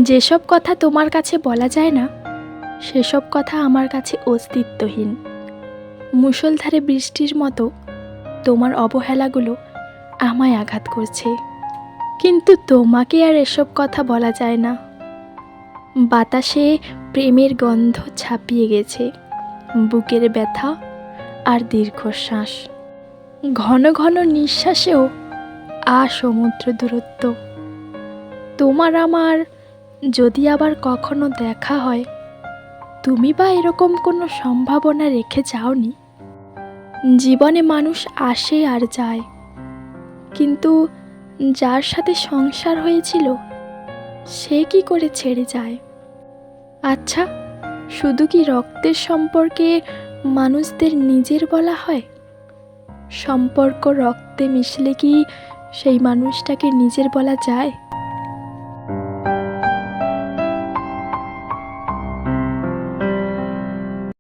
যেসব কথা তোমার কাছে বলা যায় না, সেসব কথা আমার কাছে অস্তিত্বহীন। মুষলধারে বৃষ্টির মতো তোমার অবহেলাগুলো আমায় আঘাত করছে, কিন্তু তোমাকে আর এসব কথা বলা যায় না। বাতাসে প্রেমের গন্ধ ছাপিয়ে গেছে, বুকের ব্যথা আর দীর্ঘশ্বাস, ঘন ঘন নিঃশ্বাসেও সমুদ্র দূরত্ব। তোমার আমার যদি আবার কখনো দেখা হয়, তুমি বা এরকম কোনো সম্ভাবনা রেখে যাওনি? জীবনে মানুষ আসে আর যায়, কিন্তু যার সাথে সংসার হয়েছিল সে কি করে ছেড়ে যায়? আচ্ছা, শুধু কি রক্তের সম্পর্কে মানুষদের নিজের বলা হয়? সম্পর্ক রক্তে মিশলে কি সেই মানুষটাকে নিজের বলা যায়?